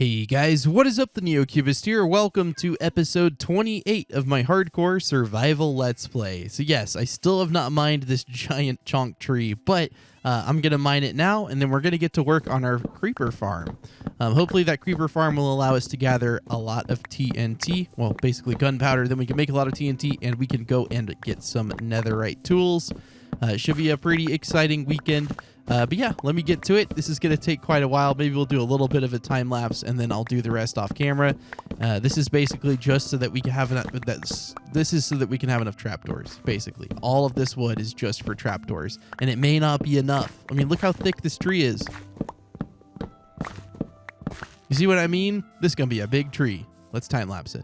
Hey guys, what is up? TheNeoCubest here. Welcome to episode 28 of my hardcore survival let's play. So yes, I still have not mined this giant chonk tree, but I'm going to mine it now, and then we're going to get to work on our creeper farm. Hopefully that creeper farm will allow us to gather a lot of TNT, well, basically gunpowder, then we can make a lot of TNT, and we can go and get some netherite tools. It should be a pretty exciting weekend. But yeah, let me get to it. This is going to take quite a while. Maybe we'll do a little bit of a time lapse, and then I'll do the rest off camera. This is basically just so that we can have enough. This is so that we can have enough trapdoors. Basically, all of this wood is just for trapdoors, and it may not be enough. I mean, look how thick this tree is. You see what I mean? This is going to be a big tree. Let's time lapse it.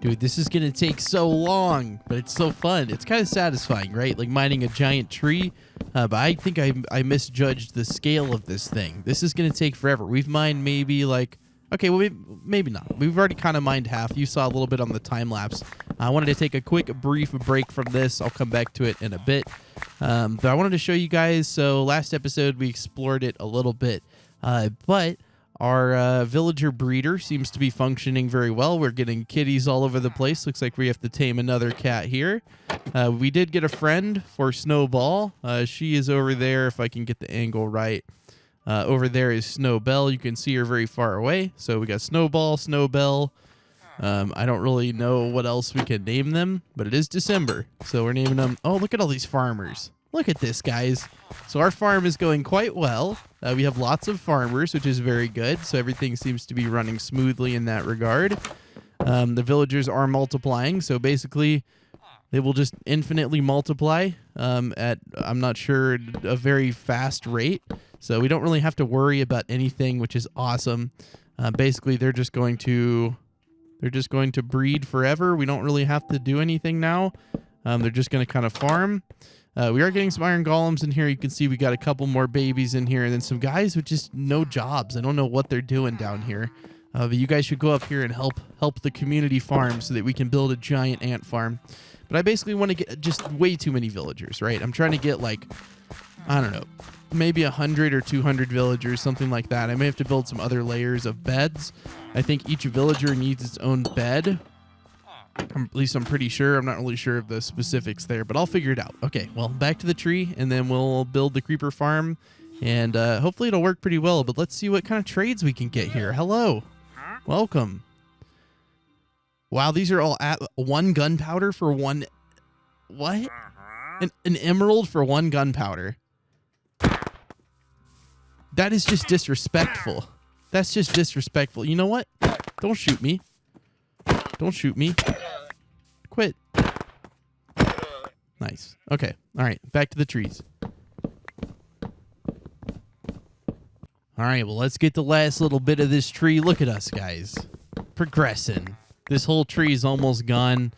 Dude, this is going to take so long, but it's so fun. It's kind of satisfying, right? Like mining a giant tree. But I think I misjudged the scale of this thing. This is going to take forever. We've mined maybe like... Okay, well, maybe not. We've already kind of mined half. You saw a little bit on the time lapse. I wanted to take a quick, brief break from this. I'll come back to it in a bit. But I wanted to show you guys. So last episode, we explored it a little bit. But... Our villager breeder seems to be functioning very well. We're getting kitties all over the place. Looks like we have to tame another cat here. We did get a friend for Snowball. She is over there, if I can get the angle right. Over there is Snowbell. You can see her very far away. So we got Snowball, Snowbell. I don't really know what else we can name them, but it is December. So we're naming them. Oh, look at all these farmers. Look at this, guys. So our farm is going quite well. We have lots of farmers, which is very good. So everything seems to be running smoothly in that regard. The villagers are multiplying. So basically, they will just infinitely multiply at, I'm not sure, a very fast rate. So we don't really have to worry about anything, which is awesome. Basically, they're just going to breed forever. We don't really have to do anything now. They're just going to kind of farm. We are getting some iron golems in here. You can see we got a couple more babies in here, and then some guys with just no jobs. I don't know what they're doing down here. But you guys should go up here and help the community farm so that we can build a giant ant farm. But I basically want to get just way too many villagers, right? I'm trying to get like, I don't know, maybe 100 or 200 villagers, something like that. I may have to build some other layers of beds. I think each villager needs its own bed. At least I'm pretty sure. I'm not really sure of the specifics there, but I'll figure it out. Okay, well, back to the tree, and then we'll build the creeper farm, and hopefully it'll work pretty well, but let's see what kind of trades we can get here. Hello. Welcome. Wow, these are all at one gunpowder for one... What? An emerald for one gunpowder. That is just disrespectful. That's just disrespectful. You know what? Don't shoot me. Don't shoot me. Quit. Nice. Okay. All right. Back to the trees. All right. Well, let's get the last little bit of this tree. Look at us, guys. Progressing. This whole tree is almost gone.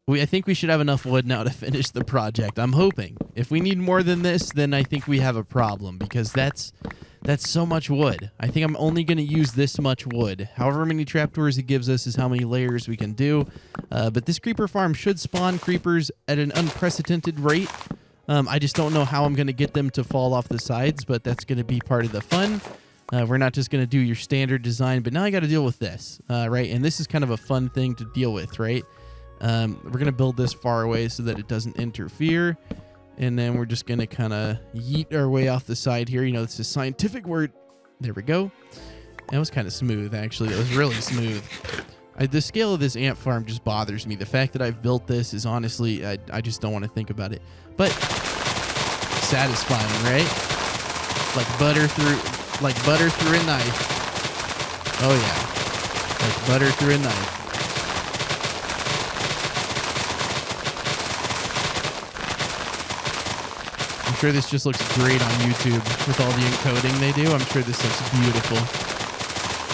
I think we should have enough wood now to finish the project. I'm hoping. If we need more than this, then I think we have a problem, because that's so much wood. I think I'm only going to use this much wood. However many trapdoors it gives us is how many layers we can do. But this creeper farm should spawn creepers at an unprecedented rate. I just don't know how I'm going to get them to fall off the sides, but that's going to be part of the fun. We're not just going to do your standard design, but now I got to deal with this, right? And this is kind of a fun thing to deal with, right? We're going to build this far away so that it doesn't interfere. And then we're just going to kind of yeet our way off the side here. You know, it's a scientific word. There we go. That was kind of smooth, actually. That was really smooth. The scale of this ant farm just bothers me. The fact that I've built this is honestly, I just don't want to think about it. But satisfying, right? Like butter through a knife. Oh, yeah. Like butter through a knife. I'm sure this just looks great on YouTube with all the encoding they do. I'm sure this looks beautiful.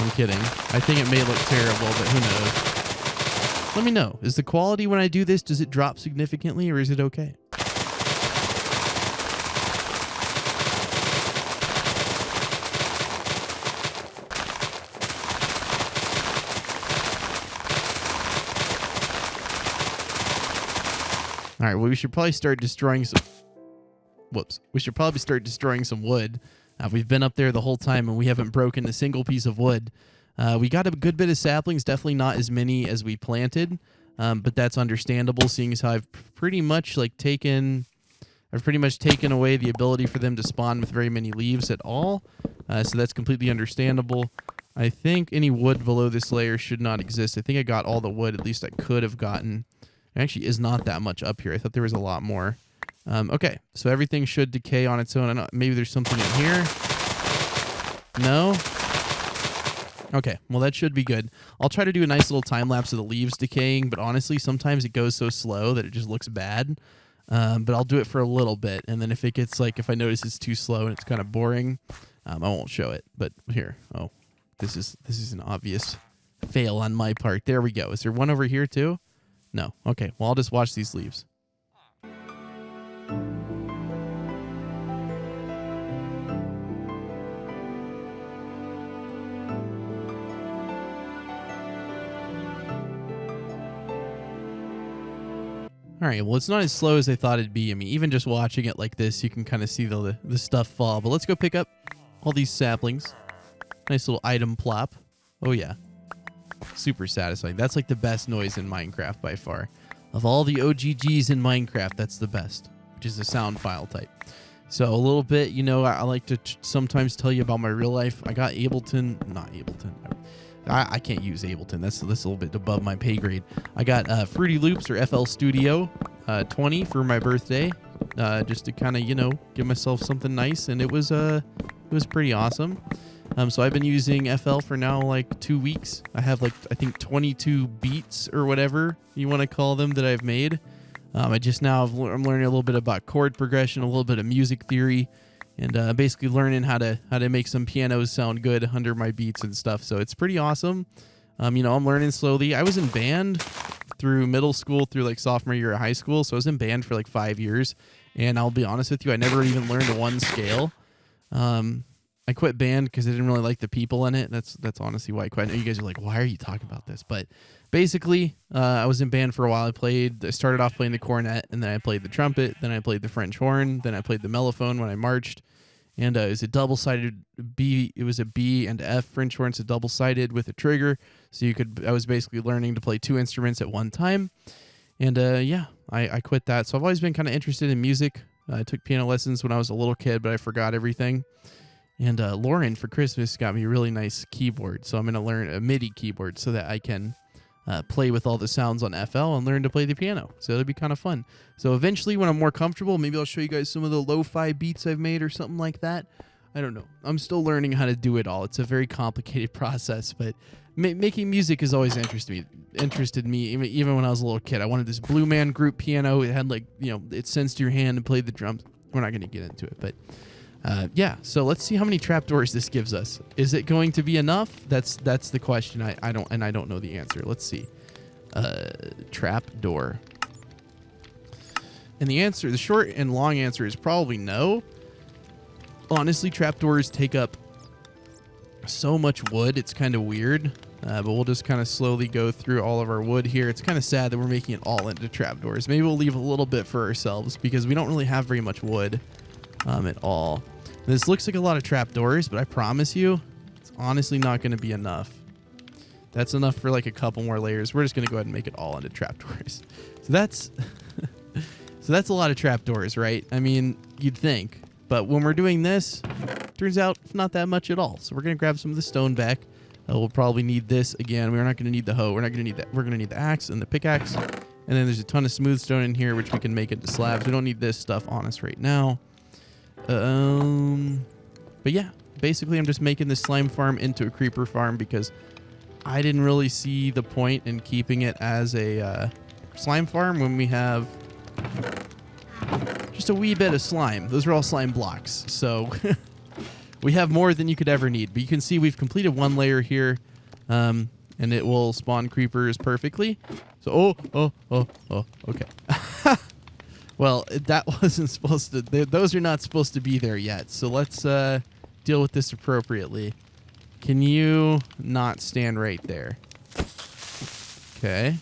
I'm kidding. I think it may look terrible, but who knows? Let me know. Is the quality when I do this, does it drop significantly, or is it okay? All right, well, we should probably start destroying some... Whoops. We should probably start destroying some wood. We've been up there the whole time, and we haven't broken a single piece of wood. We got a good bit of saplings, definitely not as many as we planted, but that's understandable, seeing as how I've pretty much taken away the ability for them to spawn with very many leaves at all. So that's completely understandable. I think any wood below this layer should not exist. I think I got all the wood, at least I could have gotten. There actually is not that much up here. I thought there was a lot more. Okay, so everything should decay on its own. I know, maybe there's something in here. No? Okay, well, that should be good. I'll try to do a nice little time lapse of the leaves decaying, but honestly, sometimes it goes so slow that it just looks bad. But I'll do it for a little bit, and then if it gets if I notice it's too slow and it's kind of boring, I won't show it. But here, oh, this is an obvious fail on my part. There we go. Is there one over here too? No. Okay, well, I'll just watch these leaves. All right, well, it's not as slow as I thought it'd be. I mean, even just watching it like this, you can kind of see the stuff fall. But let's go pick up all these saplings. Nice little item plop. Oh, yeah. Super satisfying. That's like the best noise in Minecraft by far. Of all the OGGs in Minecraft, that's the best, which is a sound file type. So a little bit, you know, I like to sometimes tell you about my real life. I got Ableton, not Ableton. I can't use Ableton. That's a little bit above my pay grade. I got Fruity Loops or FL Studio 20 for my birthday, just to kind of, you know, give myself something nice, and it was pretty awesome. So I've been using FL for now like 2 weeks. I have I think 22 beats or whatever you want to call them that I've made. I'm learning a little bit about chord progression, a little bit of music theory, and basically learning how to make some pianos sound good under my beats and stuff. So it's pretty awesome. You know, I'm learning slowly. I was in band through middle school, through sophomore year of high school. So I was in band for 5 years, and I'll be honest with you, I never even learned one scale. I quit band because I didn't really like the people in it. That's honestly why I quit. I know you guys are like, why are you talking about this? But basically, I was in band for a while. I started off playing the cornet, and then I played the trumpet, then I played the French horn, then I played the mellophone when I marched. And it was a double-sided B. It was a B and F French horn, so double-sided with a trigger. So I was basically learning to play 2 instruments at one time. And yeah, I quit that. So I've always been kind of interested in music. I took piano lessons when I was a little kid, but I forgot everything. And Lauren for Christmas got me a really nice keyboard. So I'm going to learn a MIDI keyboard so that I can play with all the sounds on FL and learn to play the piano. So it'll be kind of fun. So eventually when I'm more comfortable, maybe I'll show you guys some of the lo-fi beats I've made or something like that. I don't know. I'm still learning how to do it all. It's a very complicated process, but making music has always interested me. Even when I was a little kid, I wanted this Blue Man Group piano. It had it sensed your hand and played the drums. We're not going to get into it, but yeah. So let's see how many trapdoors this gives us. Is it going to be enough? That's the question. I don't know the answer. Let's see. Trapdoor. And the short and long answer is probably no. Honestly, trapdoors take up so much wood. It's kind of weird. But we'll just kind of slowly go through all of our wood here. It's kind of sad that we're making it all into trapdoors. Maybe we'll leave a little bit for ourselves because we don't really have very much wood at all. This looks like a lot of trapdoors, but I promise you, it's honestly not going to be enough. That's enough for a couple more layers. We're just going to go ahead and make it all into trapdoors. So that's a lot of trapdoors, right? I mean, you'd think. But when we're doing this, turns out it's not that much at all. So we're going to grab some of the stone back. We'll probably need this again. We're not going to need the hoe. We're not going to need that. We're going to need the axe and the pickaxe. And then there's a ton of smooth stone in here, which we can make into slabs. We don't need this stuff on us right now. But yeah, basically I'm just making this slime farm into a creeper farm because I didn't really see the point in keeping it as a slime farm when we have just a wee bit of slime. Those are all slime blocks. So we have more than you could ever need. But you can see we've completed one layer here, and it will spawn creepers perfectly. So, okay. Well, that wasn't supposed to... Those are not supposed to be there yet. So let's deal with this appropriately. Can you not stand right there? Okay.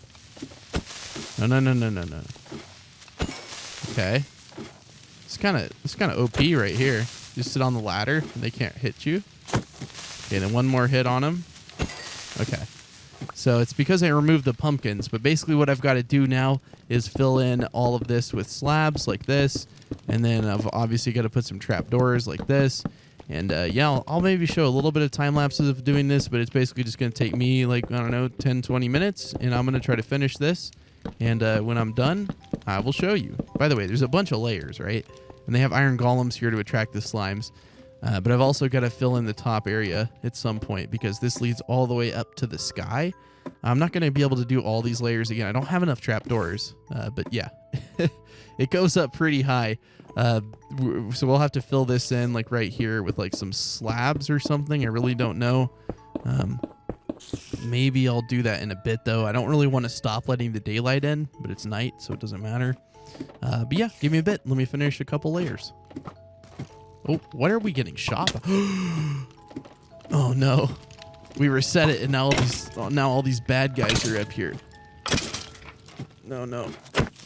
No. Okay. It's kind of OP right here. Just sit on the ladder and they can't hit you. Okay, then one more hit on them. Okay. So it's because I removed the pumpkins, but basically what I've got to do now is fill in all of this with slabs like this, and then I've obviously got to put some trapdoors like this. And yeah, I'll maybe show a little bit of time lapses of doing this, but it's basically just going to take me like, I don't know, 10, 20 minutes, and I'm going to try to finish this. And when I'm done, I will show you. By the way, there's a bunch of layers, right? And they have iron golems here to attract the slimes. But I've also got to fill in the top area at some point because this leads all the way up to the sky. I'm not going to be able to do all these layers again. I don't have enough trapdoors, but yeah, it goes up pretty high. So we'll have to fill this in like right here with like some slabs or something. I really don't know. Maybe I'll do that in a bit though. I don't really want to stop letting the daylight in, but it's night, so it doesn't matter. But yeah, give me a bit. Let me finish a couple layers. Oh, what are we getting shot by? Oh no. We reset it and now all these bad guys are up here. No.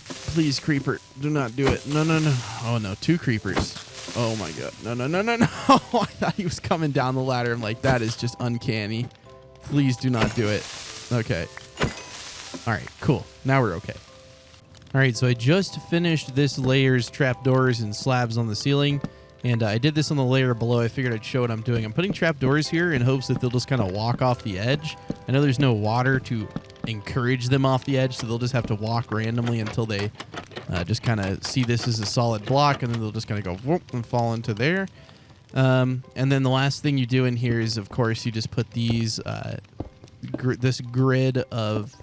Please, creeper, do not do it. No. Oh no, 2 creepers. Oh my god. No. I thought he was coming down the ladder. I'm like, that is just uncanny. Please do not do it. Okay. All right, cool. Now we're okay. All right, so I just finished this layer's trapdoors and slabs on the ceiling. And I did this on the layer below. I figured I'd show what I'm doing. I'm putting trapdoors here in hopes that they'll just kind of walk off the edge. I know there's no water to encourage them off the edge, so they'll just have to walk randomly until they just kind of see this as a solid block, and then they'll just kind of go whoop and fall into there. And then the last thing you do in here is, of course, you just put these this grid of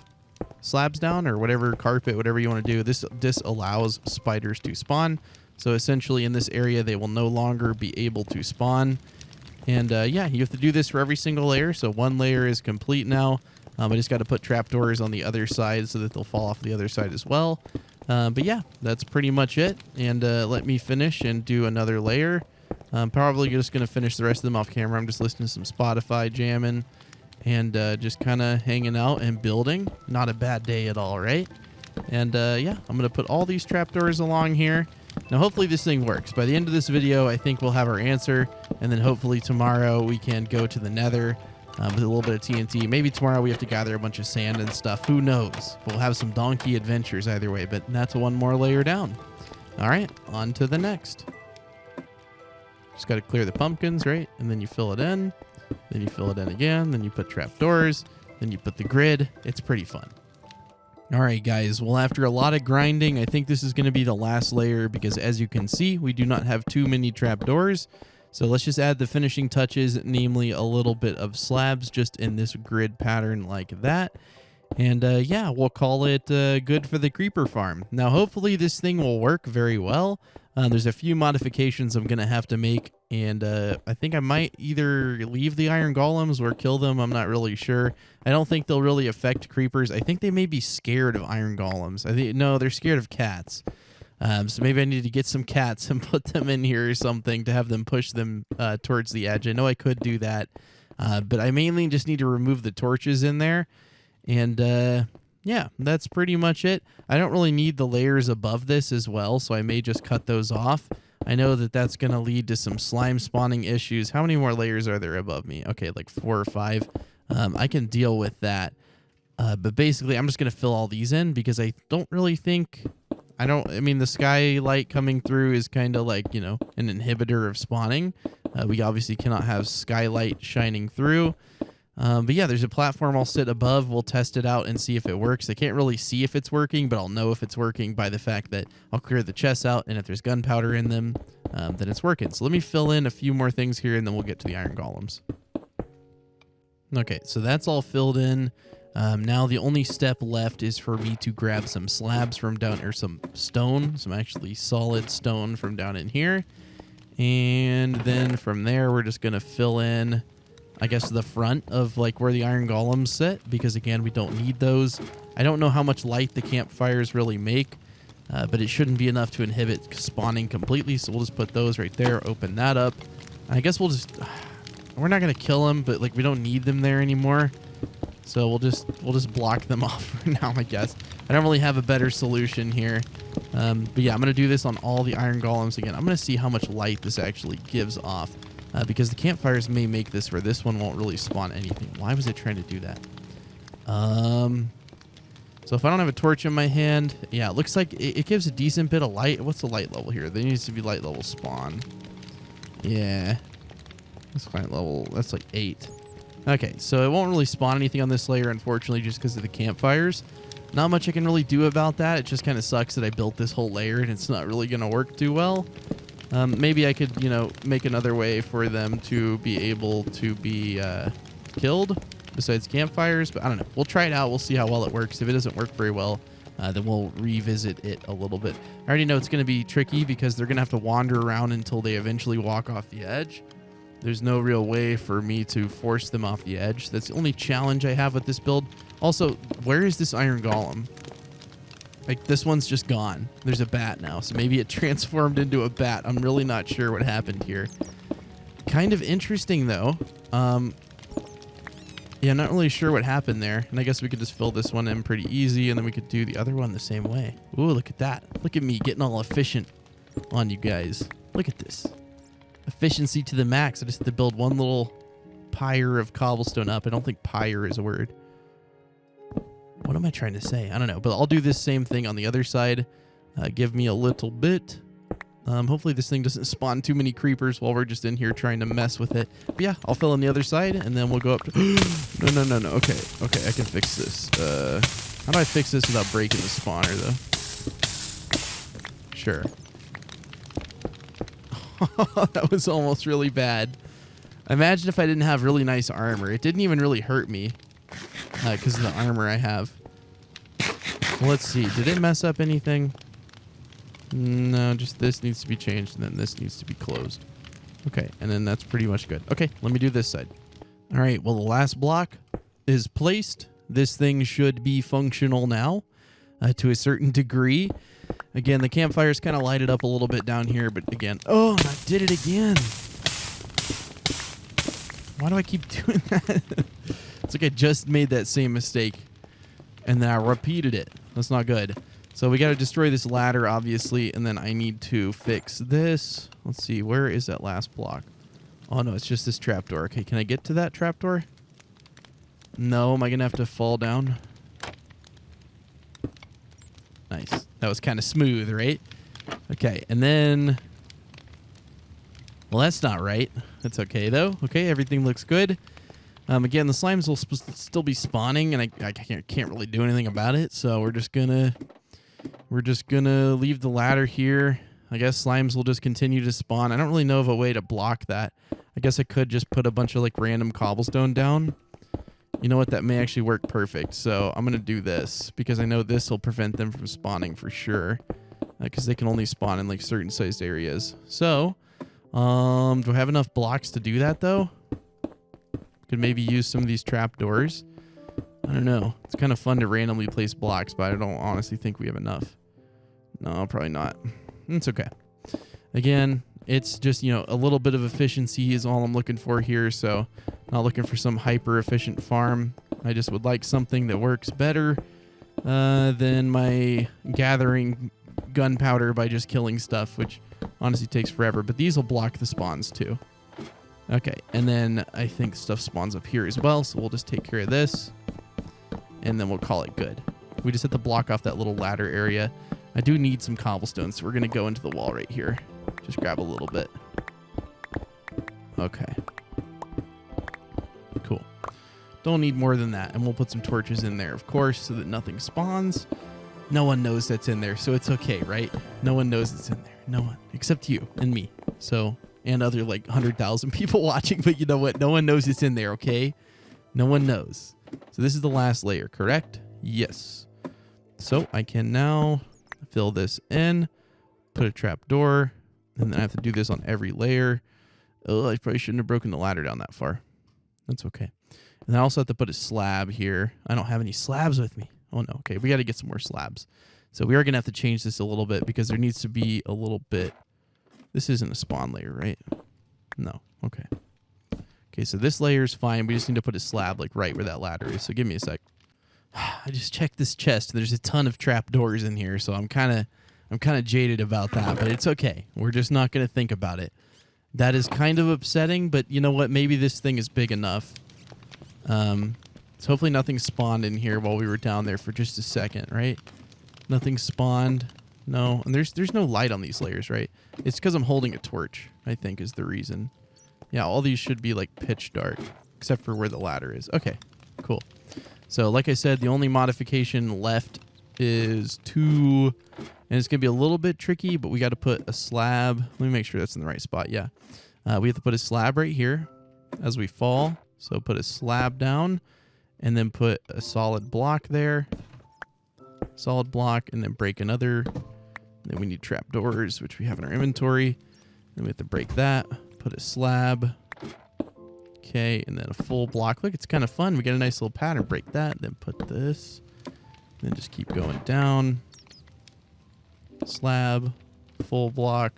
slabs down or whatever, carpet, whatever you want to do. This disallows spiders to spawn. So essentially in this area, they will no longer be able to spawn. And yeah, you have to do this for every single layer. So one layer is complete now. I just got to put trapdoors on the other side so that they'll fall off the other side as well. But yeah, that's pretty much it. And let me finish and do another layer. I'm probably just going to finish the rest of them off camera. I'm just listening to some Spotify jamming and just kind of hanging out and building. Not a bad day at all, right? And yeah, I'm going to put all these trapdoors along here. Now, hopefully this thing works. By the end of this video, I think we'll have our answer. And then hopefully tomorrow we can go to the nether with a little bit of TNT. Maybe tomorrow we have to gather a bunch of sand and stuff. Who knows? We'll have some donkey adventures either way. But that's one more layer down. All right, on to the next. Just got to clear the pumpkins, right? And then you fill it in. Then you fill it in again. Then you put trapdoors. Then you put the grid. It's pretty fun. All right, guys. Well, after a lot of grinding, I think this is going to be the last layer because, as you can see, we do not have too many trapdoors. So let's just add the finishing touches, namely a little bit of slabs just in this grid pattern like that. And yeah, we'll call it good for the creeper farm. Now, hopefully this thing will work very well. There's a few modifications I'm going to have to make, and I think I might either leave the iron golems or kill them. I'm not really sure. I don't think they'll really affect creepers. I think they may be scared of iron golems. No, they're scared of cats. So maybe I need to get some cats and put them in here or something to have them push them towards the edge. I know I could do that, but I mainly just need to remove the torches in there. And yeah, that's pretty much it. I don't really need the layers above this as well, so I may just cut those off. I know that that's going to lead to some slime spawning issues. How many more layers are there above me? Okay, like 4 or 5. I can deal with that. But basically, I'm just going to fill all these in because I don't really think... I mean, the skylight coming through is kind of like, you know, an inhibitor of spawning. We obviously cannot have skylight shining through. But yeah, there's a platform I'll sit above. We'll test it out and see if it works. I can't really see if it's working, but I'll know if it's working by the fact that I'll clear the chests out, and if there's gunpowder in them, then it's working. So let me fill in a few more things here, and then we'll get to the iron golems. Okay, so that's all filled in. Now the only step left is for me to grab some slabs from down, or some stone, some actually solid stone from down in here. And then from there, we're just going to fill in, I guess, the front of like where the iron golems sit, because again, we don't need those. I don't know how much light the campfires really make, but it shouldn't be enough to inhibit spawning completely. So we'll just put those right there, open that up. I guess we'll just, we're not going to kill them, but like we don't need them there anymore. So we'll just block them off for now, I guess. I don't really have a better solution here. But yeah, I'm going to do this on all the iron golems again. I'm going to see how much light this actually gives off. Because the campfires may make this where this one won't really spawn anything. Why was it trying to do that? So if I don't have a torch in my hand, yeah, it looks like it gives a decent bit of light. What's the light level here? There needs to be light level spawn. Yeah. This light level, that's like 8. Okay, so it won't really spawn anything on this layer, unfortunately, just because of the campfires. Not much I can really do about that. It just kind of sucks that I built this whole layer and it's not really going to work too well. Maybe I could, make another way for them to be able to be killed besides campfires, but I don't know. We'll try it out. We'll see how well it works. If it doesn't work very well, then we'll revisit it a little bit. I already know it's going to be tricky because they're going to have to wander around until they eventually walk off the edge. There's no real way for me to force them off the edge. That's the only challenge I have with this build. Also, where is this iron golem? Like, this one's just gone. There's a bat now, so maybe it transformed into a bat. I'm really not sure what happened here. Kind of interesting, though. Yeah, not really sure what happened there. And I guess we could just fill this one in pretty easy, and then we could do the other one the same way. Ooh, look at that. Look at me getting all efficient on you guys. Look at this. Efficiency to the max. I just had to build one little pyre of cobblestone up. I don't think pyre is a word. What am I trying to say? I don't know, but I'll do this same thing on the other side. Give me a little bit. Hopefully this thing doesn't spawn too many creepers while we're just in here trying to mess with it. But yeah, I'll fill in the other side, and then we'll go up to... No. Okay, I can fix this. How do I fix this without breaking the spawner, though? Sure. That was almost really bad. Imagine if I didn't have really nice armor. It didn't even really hurt me because of the armor I have. Well, let's see. Did it mess up anything? No, just this needs to be changed, and then this needs to be closed. Okay, and then that's pretty much good. Okay, let me do this side. All right, well, the last block is placed. This thing should be functional now to a certain degree. Again, the campfires kind of light it up a little bit down here, but again, oh, I did it again. Why do I keep doing that? It's like I just made that same mistake, and then I repeated it. That's not good. So we got to destroy this ladder, obviously, and then I need to fix this. Let's see, where is that last block? Oh, no, it's just this trapdoor. Okay, can I get to that trapdoor? No, am I going to have to fall down? Nice. That was kind of smooth, right? Okay, and then... Well, that's not right. That's okay, though. Okay, everything looks good. Again, the slimes will still be spawning, and I can't really do anything about it, so we're just gonna leave the ladder here. I guess slimes will just continue to spawn. I don't really know of a way to block that. I guess I could just put a bunch of like random cobblestone down. You know what? That may actually work perfect. So I'm gonna do this because I know this will prevent them from spawning for sure, because they can only spawn in like certain sized areas. So, do I have enough blocks to do that though? Could maybe use some of these trapdoors. I don't know. It's kind of fun to randomly place blocks, but I don't honestly think we have enough. No, probably not. It's okay. Again, it's just, a little bit of efficiency is all I'm looking for here. So not looking for some hyper efficient farm. I just would like something that works better than my gathering gunpowder by just killing stuff, which honestly takes forever. But these will block the spawns too. Okay, and then I think stuff spawns up here as well, so we'll just take care of this, and then we'll call it good. We just have to block off that little ladder area. I do need some cobblestone, so we're going to go into the wall right here. Just grab a little bit. Okay. Cool. Don't need more than that, and we'll put some torches in there, of course, so that nothing spawns. No one knows that's in there, so it's okay, right? No one knows it's in there. No one, except you and me. So... and other like 100,000 people watching, but you know what? No one knows it's in there, okay? No one knows. So this is the last layer, correct? Yes. So I can now fill this in, put a trap door, and then I have to do this on every layer. Oh, I probably shouldn't have broken the ladder down that far. That's okay. And I also have to put a slab here. I don't have any slabs with me. Oh no, okay, we got to get some more slabs. So we are going to have to change this a little bit because there needs to be a little bit. This isn't a spawn layer, right? No. Okay. Okay, so this layer is fine. We just need to put a slab like right where that ladder is. So give me a sec. I just checked this chest. There's a ton of trapdoors in here, so I'm kind I'm kind of jaded about that, but it's okay. We're just not going to think about it. That is kind of upsetting, but you know what? Maybe this thing is big enough. So hopefully nothing spawned in here while we were down there for just a second, right? Nothing spawned. No, and there's no light on these layers, right? It's because I'm holding a torch, I think is the reason. Yeah, all these should be like pitch dark, except for where the ladder is. Okay, cool. So like I said, the only modification left is 2, and it's going to be a little bit tricky, but we got to put a slab. Let me make sure that's in the right spot. Yeah. We have to put a slab right here as we fall. So put a slab down and then put a solid block there. Solid block, and then break another. Then we need trapdoors, which we have in our inventory. Then we have to break that. Put a slab. Okay, and then a full block. Look, it's kind of fun. We get a nice little pattern. Break that, then put this. Then just keep going down. Slab, full block,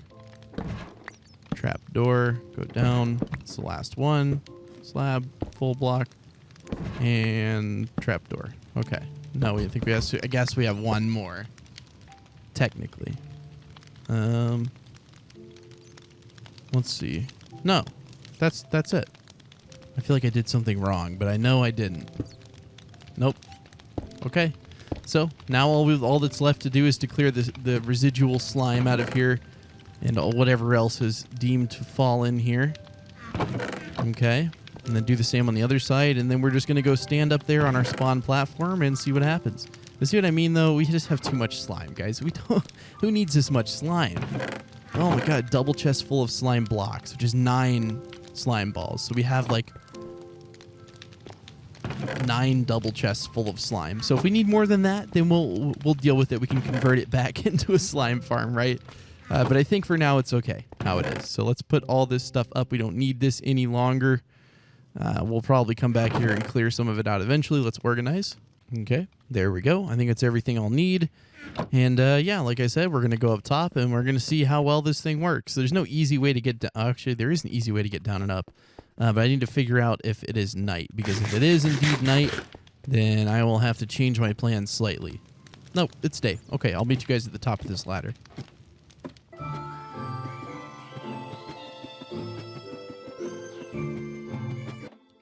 trapdoor, go down. It's the last one. Slab, full block, and trapdoor. Okay. No, I think we have to, I guess we have one more. Technically. Let's see. No. That's it. I feel like I did something wrong, but I know I didn't. Nope. Okay. So now all that's left to do is to clear the residual slime out of here and whatever else is deemed to fall in here. Okay. And then do the same on the other side, and then we're just going to go stand up there on our spawn platform and see what happens. You see what I mean, though? We just have too much slime, guys. We don't. Who needs this much slime? Oh my god, double chest full of slime blocks, which is 9 slime balls. So we have like 9 double chests full of slime. So if we need more than that, then we'll deal with it. We can convert it back into a slime farm, right? But I think for now it's okay how it is. So let's put all this stuff up. We don't need this any longer. We'll probably come back here and clear some of it out eventually. Let's organize. Okay, there we go. I think that's everything I'll need. And yeah, like I said, we're going to go up top and we're going to see how well this thing works. There's no easy way to get down. Actually, there is an easy way to get down and up. But I need to figure out if it is night. Because if it is indeed night, then I will have to change my plans slightly. Nope, it's day. Okay, I'll meet you guys at the top of this ladder.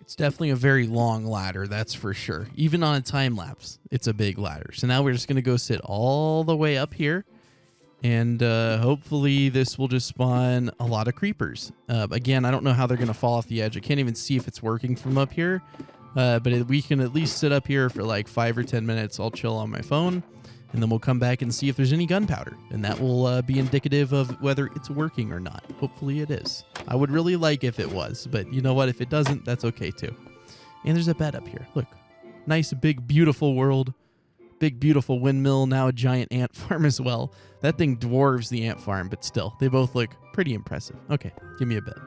It's definitely a very long ladder, that's for sure. Even on a time lapse, it's a big ladder. So now we're just going to go sit all the way up here. And hopefully this will just spawn a lot of creepers. Again, I don't know how they're going to fall off the edge. I can't even see if it's working from up here. But we can at least sit up here for like 5 or 10 minutes. I'll chill on my phone. And then we'll come back and see if there's any gunpowder. And that will be indicative of whether it's working or not. Hopefully it is. I would really like if it was. But you know what? If it doesn't, that's okay too. And there's a bed up here. Look. Nice, big, beautiful world. Big, beautiful windmill. Now a giant ant farm as well. That thing dwarves the ant farm, but still. They both look pretty impressive. Okay, give me a bed.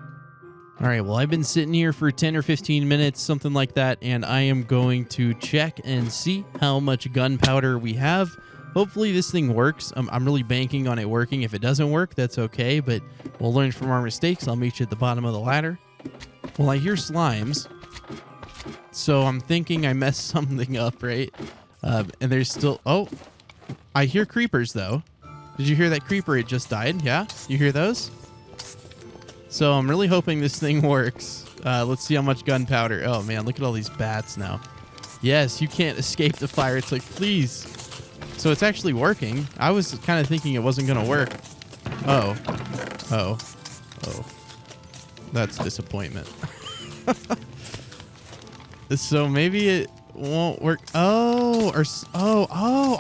All right, well, I've been sitting here for 10 or 15 minutes, something like that. And I am going to check and see how much gunpowder we have. Hopefully this thing works. I'm really banking on it working. If it doesn't work, that's okay, but we'll learn from our mistakes. I'll meet you at the bottom of the ladder. Well, I hear slimes, so I'm thinking I messed something up, right? And there's still... Oh, I hear creepers, though. Did you hear that creeper? It just died, yeah? You hear those? So I'm really hoping this thing works. Let's see how much gunpowder... Oh, man, look at all these bats now. Yes, you can't escape the fire. It's like, please... So it's actually working. I was kind of thinking it wasn't going to work. Oh. Oh. Oh. That's disappointment. So maybe it won't work. Oh,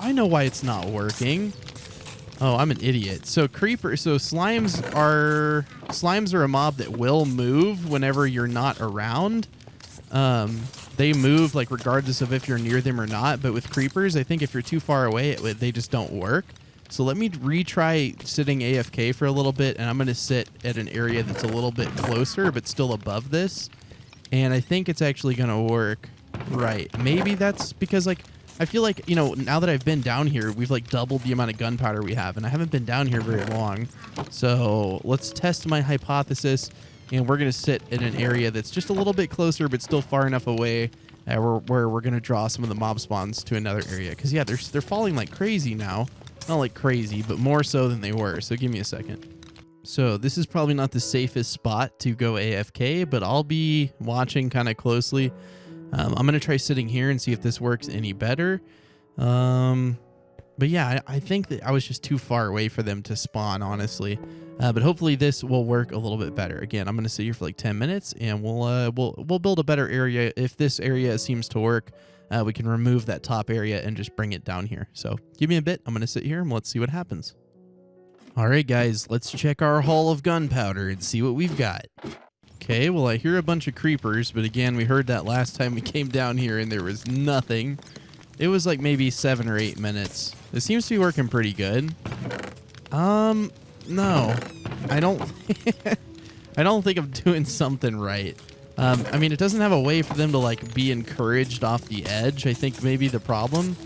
I know why it's not working. Oh, I'm an idiot. So slimes are a mob that will move whenever you're not around. They move like regardless of if you're near them or not. But with creepers, I think if you're too far away, they just don't work. So let me retry sitting AFK for a little bit, and I'm going to sit at an area that's a little bit closer, but still above this. And I think it's actually going to work. Right. Maybe that's because, like, I feel like, you know, now that I've been down here, we've, like, doubled the amount of gunpowder we have, and I haven't been down here very long. So let's test my hypothesis. And we're going to sit in an area that's just a little bit closer, but still far enough away where we're going to draw some of the mob spawns to another area. Because, yeah, they're falling like crazy now. Not like crazy, but more so than they were. So give me a second. So this is probably not the safest spot to go AFK, but I'll be watching kind of closely. I'm going to try sitting here and see if this works any better. But yeah, I think that I was just too far away for them to spawn, honestly. But hopefully this will work a little bit better. Again, I'm going to sit here for like 10 minutes and we'll build a better area. If this area seems to work, we can remove that top area and just bring it down here. So give me a bit. I'm going to sit here and let's see what happens. All right, guys, let's check our haul of gunpowder and see what we've got. Okay, well, I hear a bunch of creepers, but again, we heard that last time we came down here and there was nothing. It was like maybe 7 or 8 minutes. It seems to be working pretty good. No, I don't, I don't think I'm doing something right. I mean, it doesn't have a way for them to like be encouraged off the edge. I think maybe the problem,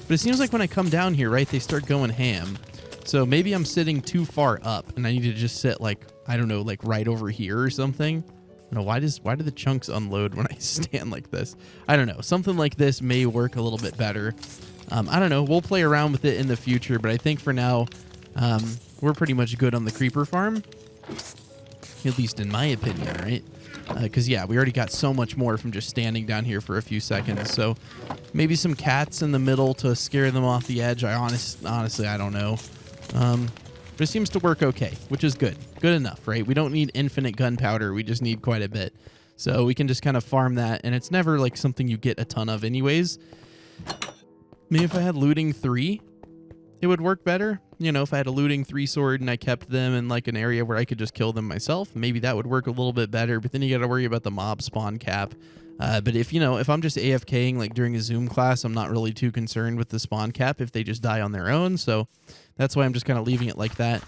but it seems like when I come down here, right, they start going ham. So maybe I'm sitting too far up and I need to just sit like, I don't know, like right over here or something. I don't know, why do the chunks unload when I stand like this? I don't know. Something like this may work a little bit better. I don't know. We'll play around with it in the future, but I think for now, we're pretty much good on the creeper farm. At least in my opinion, right? Because, yeah, we already got so much more from just standing down here for a few seconds. So maybe some cats in the middle to scare them off the edge. Honestly, I don't know. But it seems to work okay, which is good. Good enough, right? We don't need infinite gunpowder. We just need quite a bit. So we can just kind of farm that, and it's never like something you get a ton of anyways. Maybe if I had looting 3, it would work better. You know, if I had a looting 3 sword and I kept them in like an area where I could just kill them myself, maybe that would work a little bit better. But then you got to worry about the mob spawn cap. But if, you know, if I'm just AFKing like during a Zoom class, I'm not really too concerned with the spawn cap if they just die on their own. So that's why I'm just kind of leaving it like that.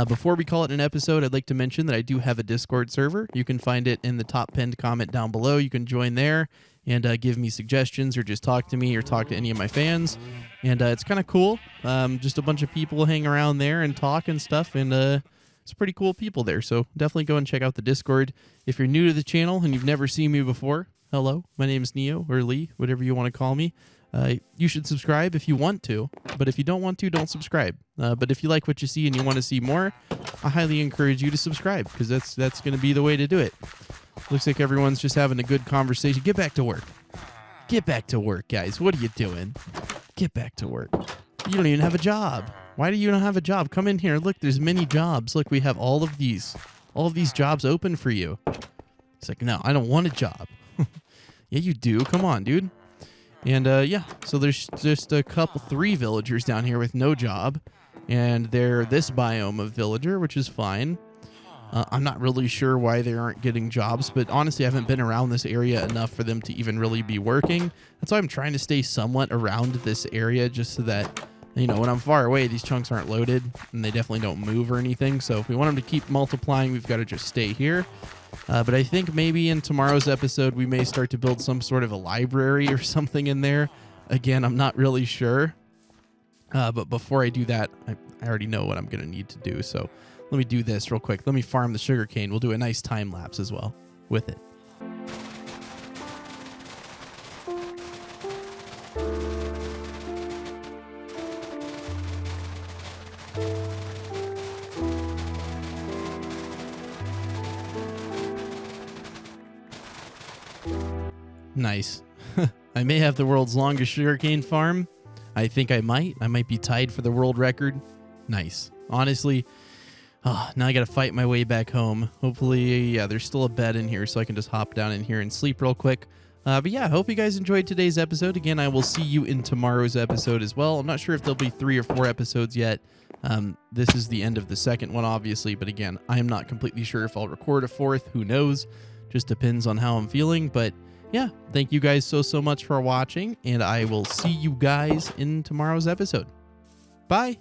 Before we call it an episode, I'd like to mention that I do have a Discord server. You can find it in the top pinned comment down below. You can join there and give me suggestions or just talk to me or talk to any of my fans. And it's kind of cool. Just a bunch of people hang around there and talk and stuff. And it's pretty cool people there. So definitely go and check out the Discord. If you're new to the channel and you've never seen me before, hello, my name is Neo or Lee, whatever you want to call me. You should subscribe if you want to, but if you don't want to, don't subscribe. But if you like what you see and you want to see more, I highly encourage you to subscribe because that's going to be the way to do it. Looks like everyone's just having a good conversation. Get back to work. Get back to work, guys. What are you doing? Get back to work. You don't even have a job. Why do you not have a job? Come in here. Look, there's many jobs. Look, we have all of these jobs open for you. It's like, no, I don't want a job. Yeah, you do. Come on, dude. And yeah, so there's just 3 villagers down here with no job, and they're this biome of villager, which is fine. I'm not really sure why they aren't getting jobs, but honestly, I haven't been around this area enough for them to even really be working. That's why I'm trying to stay somewhat around this area just so that, you know, when I'm far away, these chunks aren't loaded, and they definitely don't move or anything. So if we want them to keep multiplying, we've got to just stay here. But I think maybe in tomorrow's episode, we may start to build some sort of a library or something in there. Again, I'm not really sure. But before I do that, I already know what I'm going to need to do. So let me do this real quick. Let me farm the sugarcane. We'll do a nice time lapse as well with it. Nice. I may have the world's longest sugarcane farm. I think I might. I might be tied for the world record. Nice. Honestly, now I got to fight my way back home. Hopefully, yeah, there's still a bed in here so I can just hop down in here and sleep real quick. But yeah, I hope you guys enjoyed today's episode. Again, I will see you in tomorrow's episode as well. I'm not sure if there'll be 3 or 4 episodes yet. This is the end of the second one, obviously. But again, I am not completely sure if I'll record a 4th. Who knows? Just depends on how I'm feeling. But yeah, thank you guys so much for watching, and I will see you guys in tomorrow's episode. Bye.